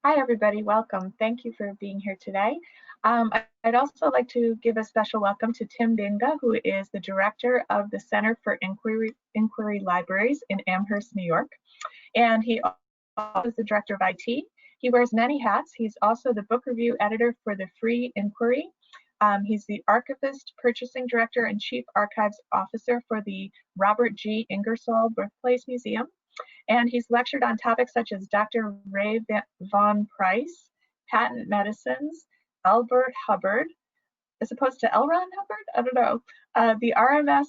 Hi, everybody. Welcome. Thank you for being here today. I'd also like to give a special welcome to Tim Binga, who is the director of the Center for Inquiry Libraries in Amherst, New York. And he also is the director of IT. He wears many hats. He's also the book review editor for the Free Inquiry. He's the archivist, purchasing director, and chief archives officer for the Robert G. Ingersoll Birthplace Museum. And he's lectured on topics such as Dr. Ray Von Price, patent medicines, Albert Hubbard, as opposed to L. Ron Hubbard? I don't know. The RMS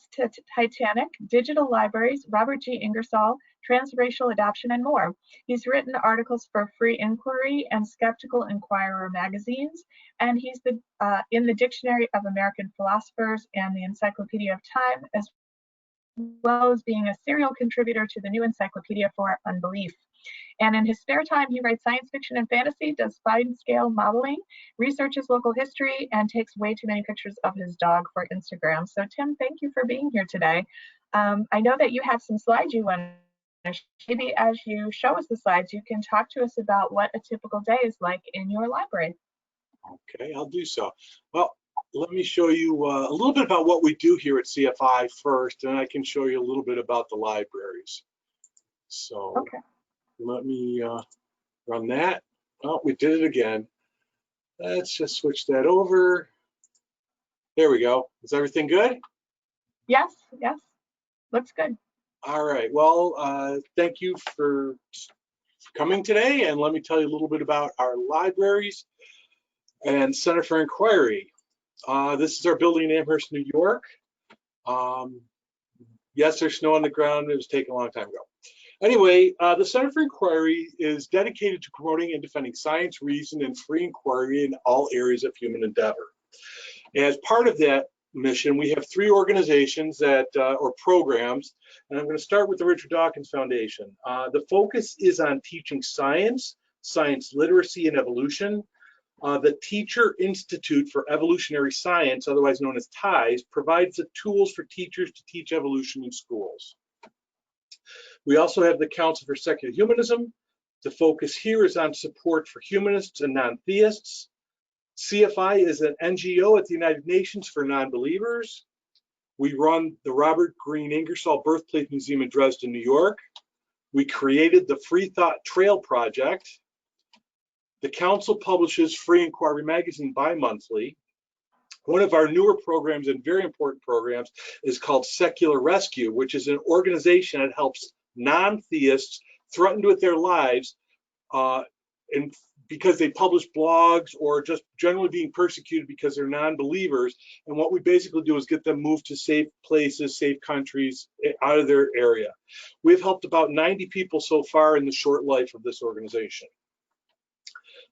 Titanic, digital libraries, Robert G. Ingersoll, transracial adoption, and more. He's written articles for Free Inquiry and Skeptical Inquirer magazines, and he's in the Dictionary of American Philosophers and the Encyclopedia of Time, as well as being a serial contributor to the New Encyclopedia for Unbelief. And in his spare time, he writes science fiction and fantasy, does fine-scale modeling, researches local history, and takes way too many pictures of his dog for Instagram. So Tim, thank you for being here today. I know that you have some slides you want to share. Maybe as you show us the slides, you can talk to us about what a typical day is like in your library. Okay, I'll do so. Well, let me show you a little bit about what we do here at CFI first, and I can show you a little bit about the libraries. So okay. Let me run that. Oh, we did it again. Let's just switch that over. There we go. Is everything good? Yes, yes. Looks good. All right. Well, thank you for coming today, and let me tell you a little bit about our libraries and Center for Inquiry. This is our building in Amherst, New York. Yes, there's snow on the ground. It was taken a long time ago. Anyway, the Center for Inquiry is dedicated to promoting and defending science, reason, and free inquiry in all areas of human endeavor. As part of that mission, we have three organizations that, or programs, and I'm going to start with the Richard Dawkins Foundation. The focus is on teaching science, science literacy, and evolution. The Teacher Institute for Evolutionary Science, otherwise known as TIES, provides the tools for teachers to teach evolution in schools. We also have the Council for Secular Humanism. The focus here is on support for humanists and non-theists. CFI is an NGO at the United Nations for non-believers. We run the Robert Green Ingersoll Birthplace Museum in Dresden, New York. We created the Free Thought Trail Project. The Council publishes Free Inquiry magazine bi-monthly. One of our newer programs and very important programs is called Secular Rescue, which is an organization that helps non-theists threatened with their lives because they publish blogs or just generally being persecuted because they're non-believers. And what we basically do is get them moved to safe places, safe countries, out of their area. We've helped about 90 people so far in the short life of this organization.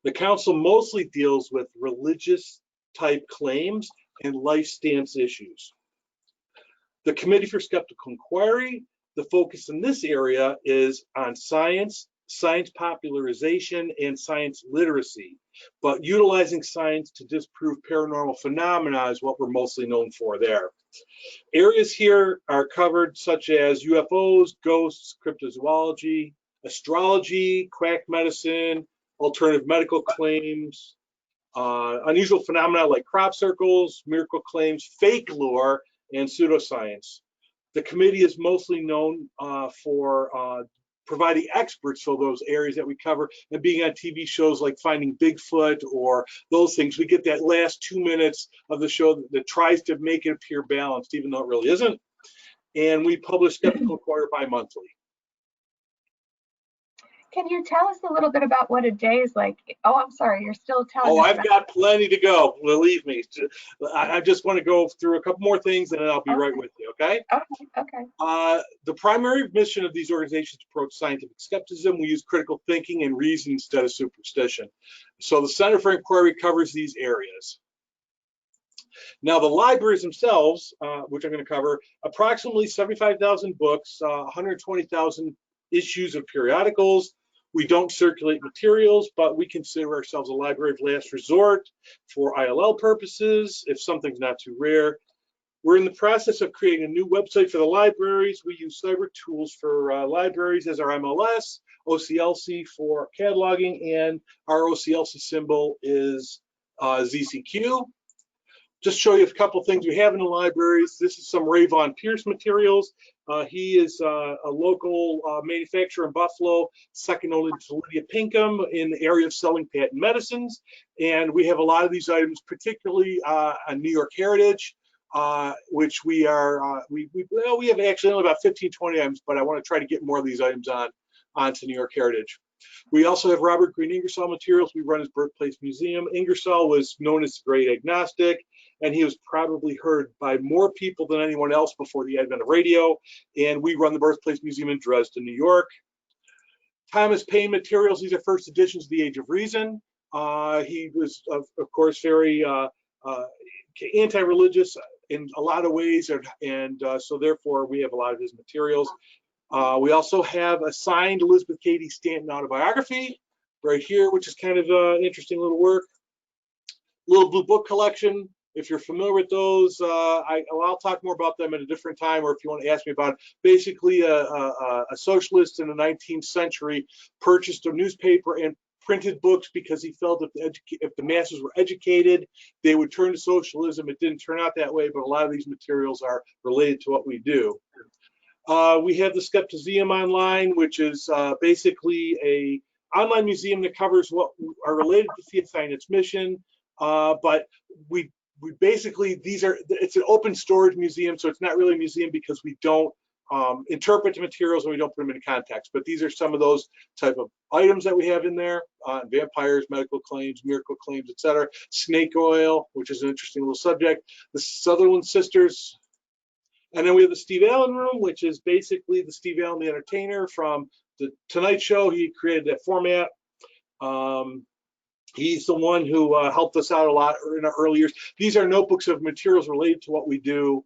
The council mostly deals with religious type claims and life stance issues. The Committee for Skeptical Inquiry, the focus in this area is on science, science popularization, and science literacy. But utilizing science to disprove paranormal phenomena is what we're mostly known for there. Areas here are covered such as UFOs, ghosts, cryptozoology, astrology, quack medicine, alternative medical claims, unusual phenomena like crop circles, miracle claims, fake lore, and pseudoscience. The committee is mostly known for providing experts for those areas that we cover and being on TV shows like Finding Bigfoot or those things. We get that last 2 minutes of the show that tries to make it appear balanced, even though it really isn't. And we publish Skeptical Inquirer bi-monthly. Can you tell us a little bit about what a day is like? Oh, I'm sorry, you're still telling us. Oh, I've got plenty to go, believe me. I just want to go through a couple more things and then I'll be right with you, okay? Okay. The primary mission of these organizations is to approach scientific skepticism. We use critical thinking and reason instead of superstition. So the Center for Inquiry covers these areas. Now, the libraries themselves, which I'm going to cover, approximately 75,000 books, 120,000 issues of periodicals. We don't circulate materials, but we consider ourselves a library of last resort for ILL purposes, if something's not too rare. We're in the process of creating a new website for the libraries. We use cyber tools for libraries as our MLS. OCLC for cataloging, and our OCLC symbol is ZCQ. Just show you a couple things we have in the libraries. This is some Ray Von Pierce materials. He is a local manufacturer in Buffalo, second only to Lydia Pinkham in the area of selling patent medicines. And we have a lot of these items, particularly on New York Heritage, which we are, we have actually only about 15, 20 items, but I want to try to get more of these items onto New York Heritage. We also have Robert Green Ingersoll materials. We run his birthplace museum. Ingersoll was known as the great agnostic, and he was probably heard by more people than anyone else before the advent of radio. And we run the Birthplace Museum in Dresden, New York. Thomas Paine materials. These are first editions of The Age of Reason. He was, of course, very anti-religious in a lot of ways, and so therefore we have a lot of his materials. We also have a signed Elizabeth Cady Stanton autobiography right here, which is kind of an interesting little work. Little blue book collection. If you're familiar with those, I'll talk more about them at a different time, or if you want to ask me about it. Basically, a socialist in the 19th century purchased a newspaper and printed books because he felt if the masses were educated, they would turn to socialism. It didn't turn out that way, but a lot of these materials are related to what we do. We have the Skepticeum online, which is basically a online museum that covers what are related to CFI and its mission. But we basically, it's an open storage museum, so it's not really a museum because we don't interpret the materials and we don't put them into context. But these are some of those type of items that we have in there: vampires, medical claims, miracle claims, etc. Snake oil, which is an interesting little subject. The Sutherland Sisters. And then we have the Steve Allen Room, which is basically the Steve Allen, the entertainer from the Tonight Show. He created that format. He's the one who helped us out a lot in our early years. These are notebooks of materials related to what we do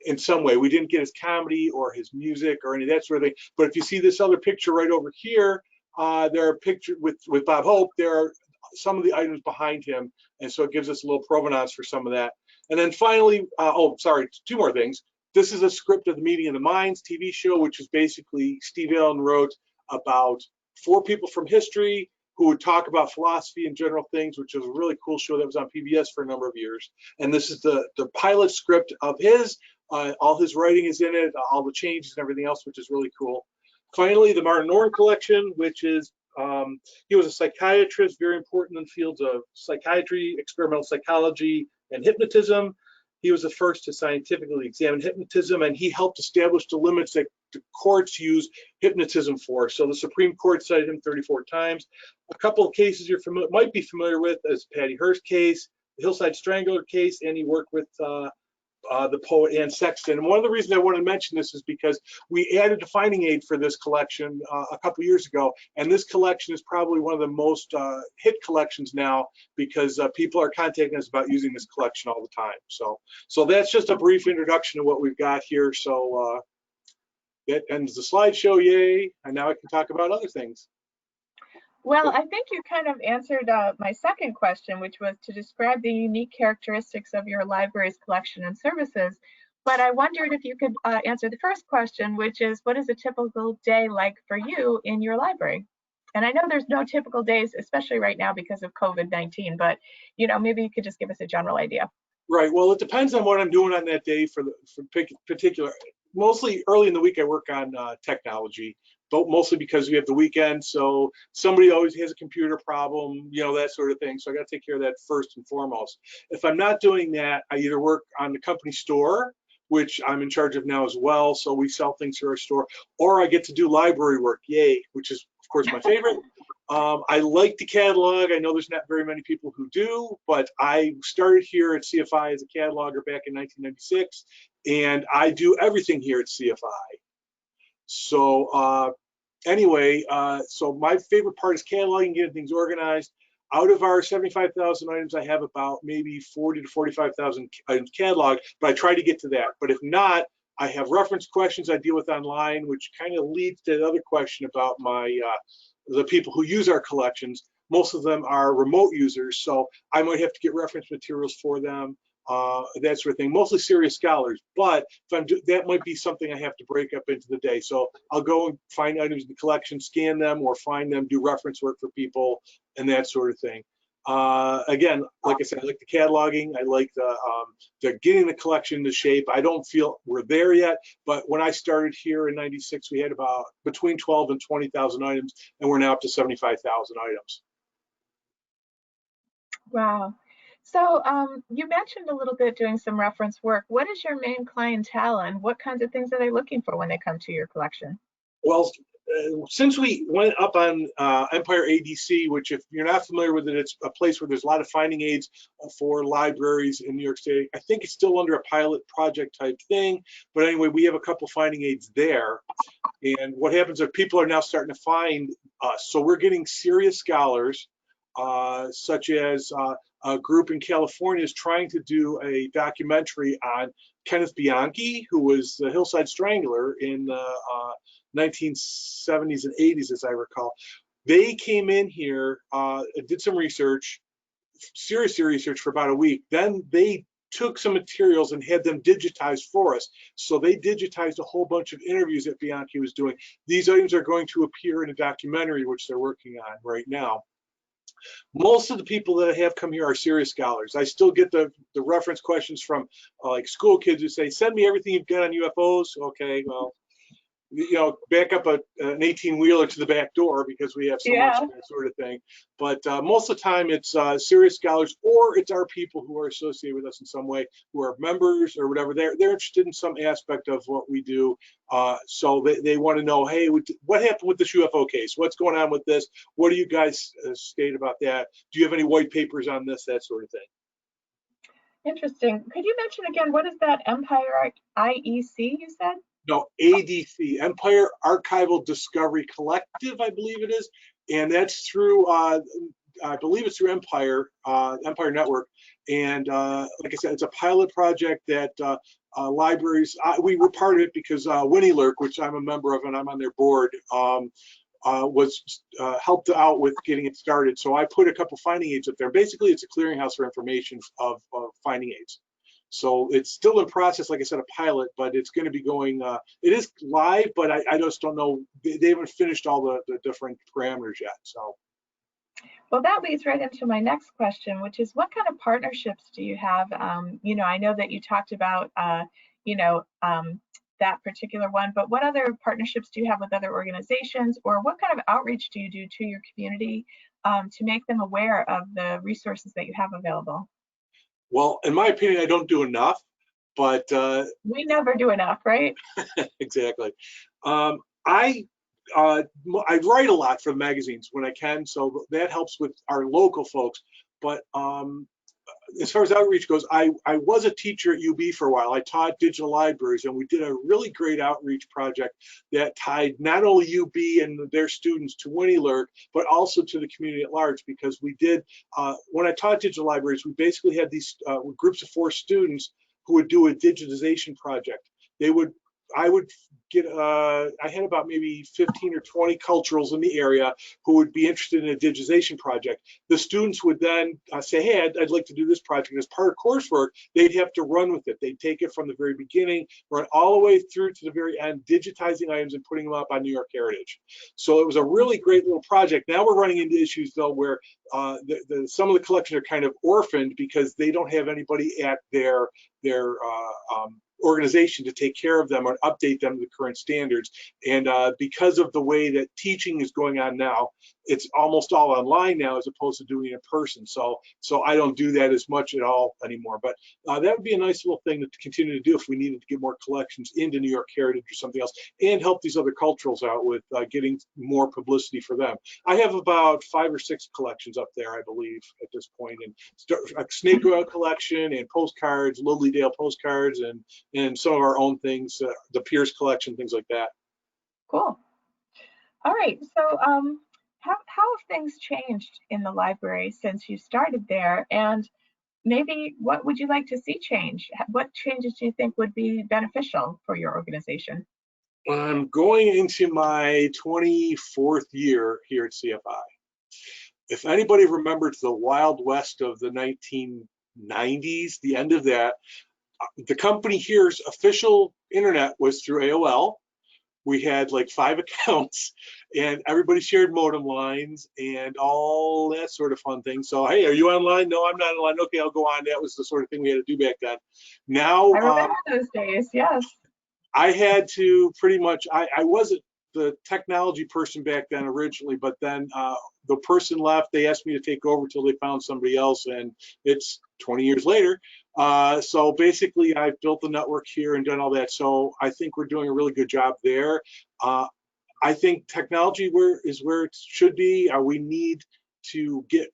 in some way. We didn't get his comedy or his music or any of that sort of thing. But if you see this other picture right over here, there are pictures with Bob Hope. There are some of the items behind him. And so it gives us a little provenance for some of that. And then finally, two more things. This is a script of the Meeting of the Minds TV show, which is basically Steve Allen wrote about 4 people from history who would talk about philosophy and general things, which is a really cool show that was on PBS for a number of years. And this is the pilot script of his. All his writing is in it, all the changes and everything else, which is really cool. Finally, the Martin Orrin collection, which is he was a psychiatrist, very important in the fields of psychiatry, experimental psychology, and hypnotism. He was the first to scientifically examine hypnotism, and he helped establish the limits that the courts use hypnotism for. So the Supreme Court cited him 34 times. A couple of cases you might be familiar with is Patty Hearst case, the Hillside Strangler case, and he worked with the poet Anne Sexton. And one of the reasons I want to mention this is because we added a finding aid for this collection a couple years ago, and this collection is probably one of the most hit collections now because people are contacting us about using this collection all the time. So that's just a brief introduction to what we've got here. So that ends the slideshow, yay, and now I can talk about other things. Well, I think you kind of answered my second question, which was to describe the unique characteristics of your library's collection and services. But I wondered if you could answer the first question, which is, what is a typical day like for you in your library? And I know there's no typical days, especially right now because of COVID-19, but maybe you could just give us a general idea. Right. Well, it depends on what I'm doing on that day for particular. Mostly early in the week, I work on technology, but mostly because we have the weekend. So somebody always has a computer problem, that sort of thing. So I got to take care of that first and foremost. If I'm not doing that, I either work on the company store, which I'm in charge of now as well. So we sell things through our store, or I get to do library work, yay, which is of course my favorite. I like the catalog. I know there's not very many people who do, but I started here at CFI as a cataloger back in 1996, and I do everything here at CFI. So anyway, so my favorite part is cataloging, getting things organized. Out of our 75,000 items, I have about maybe 40 to 45,000 items cataloged, but I try to get to that. But if not, I have reference questions I deal with online, which kind of leads to the other question about the people who use our collections. Most of them are remote users, so I might have to get reference materials for them. that sort of thing. Mostly serious scholars, but if that might be something I have to break up into the day. So I'll go and find items in the collection, scan them, or find them, do reference work for people, and that sort of thing. Again, like I said, I like the cataloging. I like the getting the collection into shape. I don't feel we're there yet, but when I started here in '96, we had about between 12 and 20,000 items, and we're now up to 75,000 items. Wow. So you mentioned a little bit doing some reference work. What is your main clientele and what kinds of things are they looking for when they come to your collection? Well, since we went up on Empire ADC, which if you're not familiar with it, it's a place where there's a lot of finding aids for libraries in New York State. I think it's still under a pilot project type thing, but anyway, we have a couple finding aids there. And what happens is people are now starting to find us. So we're getting serious scholars, such as a group in California is trying to do a documentary on Kenneth Bianchi, who was the Hillside Strangler in the 1970s and 80s, as I recall. They came in here, did some research, serious research for about a week. Then they took some materials and had them digitized for us. So they digitized a whole bunch of interviews that Bianchi was doing. These items are going to appear in a documentary, which they're working on right now. Most of the people that I have come here are serious scholars. I still get the reference questions from like school kids who say, send me everything you've got on UFOs. Okay, well, you know, back up an 18-wheeler to the back door because we have so much of that sort of thing. But most of the time it's serious scholars, or it's our people who are associated with us in some way, who are members or whatever. They're interested in some aspect of what we do. So they want to know, hey, what happened with this UFO case? What's going on with this? What do you guys state about that? Do you have any white papers on this? That sort of thing. Interesting. Could you mention again, what is that Empire IEC you said? No, ADC, Empire Archival Discovery Collective, I believe it is, and that's through, I believe it's through Empire Network, and like I said, it's a pilot project that libraries, we were part of it because Winnie Lurk, which I'm a member of and I'm on their board, was helped out with getting it started. So I put a couple finding aids up there. Basically, it's a clearinghouse for information of finding aids. So it's still in process, like I said, a pilot, but it's going to be going, it is live, but I just don't know, they haven't finished all the different parameters yet, so. Well, that leads right into my next question, which is what kind of partnerships do you have? You know, I know that you talked about, you know, that particular one, but what other partnerships do you have with other organizations, or what kind of outreach do you do to your community to make them aware of the resources that you have available? Well, in my opinion, I don't do enough, but we never do enough, right? Exactly. I write a lot for the magazines when I can, so that helps with our local folks. But as far as outreach goes, I was a teacher at UB for a while. I taught digital libraries, and we did a really great outreach project that tied not only UB and their students to Winnie Lurk, but also to the community at large, because we did, when I taught digital libraries, we basically had these groups of 4 students who would do a digitization project. I would get, I had about maybe 15 or 20 culturals in the area who would be interested in a digitization project. The students would then say, hey, I'd like to do this project. As part of coursework, they'd have to run with it. They'd take it from the very beginning, run all the way through to the very end, digitizing items and putting them up on New York Heritage. So it was a really great little project. Now we're running into issues, though, where some of the collections are kind of orphaned because they don't have anybody at their organization to take care of them or update them to the current standards. And because of the way that teaching is going on now, it's almost all online now as opposed to doing it in person. So I don't do that as much at all anymore. But that would be a nice little thing to continue to do if we needed to get more collections into New York Heritage or something else, and help these other culturals out with getting more publicity for them. I have about 5 or 6 collections up there, I believe, at this point, and a snake oil collection and postcards, Lily Dale postcards, and some of our own things, the Pierce collection, things like that. Cool. All right. So how have things changed in the library since you started there? And maybe what would you like to see change? What changes do you think would be beneficial for your organization? I'm going into my 24th year here at CFI. If anybody remembers the Wild West of the 90s, the end of that. The company here's official internet was through AOL. We had like 5 accounts, and everybody shared modem lines and all that sort of fun thing. So, hey, are you online? No, I'm not online. Okay, I'll go on. That was the sort of thing we had to do back then. Now, I remember those days, yes. I had to pretty much, I wasn't the technology person back then originally, but then the person left. They asked me to take over till they found somebody else, and it's 20 years later. So basically, I've built the network here and done all that. So I think we're doing a really good job there. I think technology is where it should be. We need to get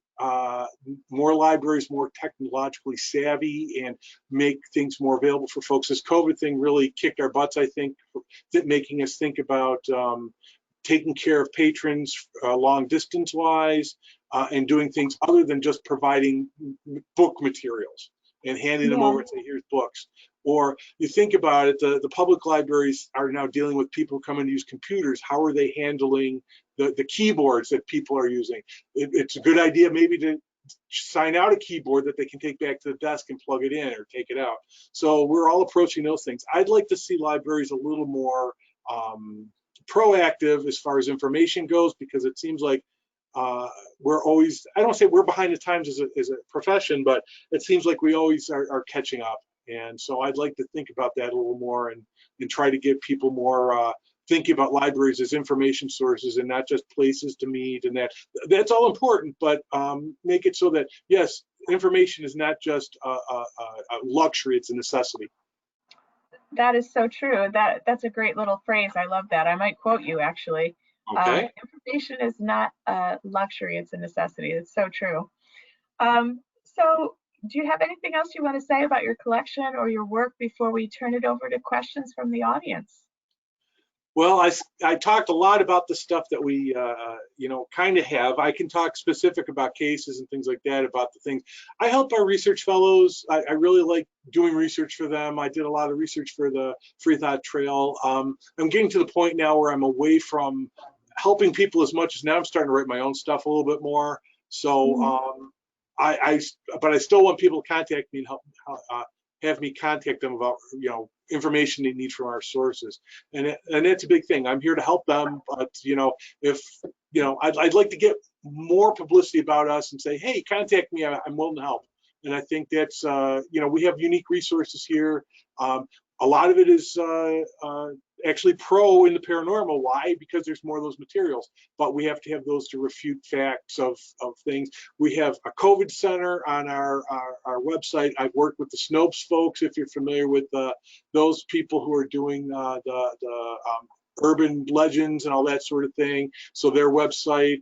more libraries more technologically savvy and make things more available for folks. This COVID thing really kicked our butts, I think, making us think about taking care of patrons long distance wise and doing things other than just providing book materials and handing them over and say, here's books. Or you think about it, the public libraries are now dealing with people who come in to use computers. How are they handling the keyboards that people are using? It's a good idea maybe to sign out a keyboard that they can take back to the desk and plug it in or take it out. So we're all approaching those things. I'd like to see libraries a little more proactive as far as information goes, because it seems like we're always, I don't say we're behind the times as a profession, but it seems like we always are catching up. And so I'd like to think about that a little more and try to get people more thinking about libraries as information sources and not just places to meet, and that's all important, but make it so that, yes, information is not just a luxury, it's a necessity. That is so true. That's a great little phrase. I love that. I might quote you actually. Okay. Information is not a luxury, it's a necessity. It's so true. So do you have anything else you want to say about your collection or your work before we turn it over to questions from the audience? Well, I talked a lot about the stuff that we, kind of have. I can talk specific about cases and things like that, about the things. I help our research fellows. I really like doing research for them. I did a lot of research for the Free Thought Trail. I'm getting to the point now where I'm away from helping people as much as now I'm starting to write my own stuff a little bit more. So but I still want people to contact me and help have me contact them about information they need from our sources, and that's a big thing. I'm here to help them, but if I'd like to get more publicity about us and say, hey, contact me. I'm willing to help. And I think that's we have unique resources here. A lot of it is actually pro in the paranormal. Why? Because there's more of those materials, but we have to have those to refute facts of things. We have a COVID center on our website. I've worked with the Snopes folks, if you're familiar with those people who are doing the urban legends and all that sort of thing. So their website,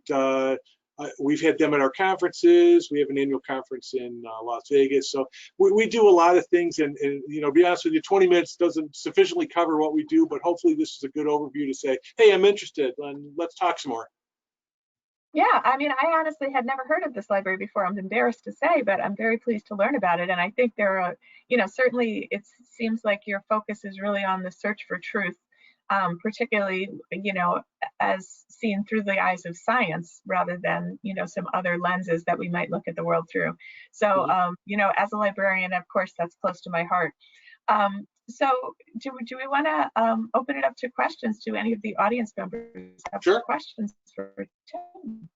we've had them at our conferences. We have an annual conference in Las Vegas. So we do a lot of things, and to be honest with you, 20 minutes doesn't sufficiently cover what we do, but hopefully this is a good overview to say, hey, I'm interested, and let's talk some more. Yeah, I mean, I honestly had never heard of this library before. I'm embarrassed to say, but I'm very pleased to learn about it. And I think there are, certainly it seems like your focus is really on the search for truth, particularly, as seen through the eyes of science rather than, some other lenses that we might look at the world through. So, as a librarian, of course, that's close to my heart. So do we want to open it up to questions to any of the audience members? Sure. Questions for Tim?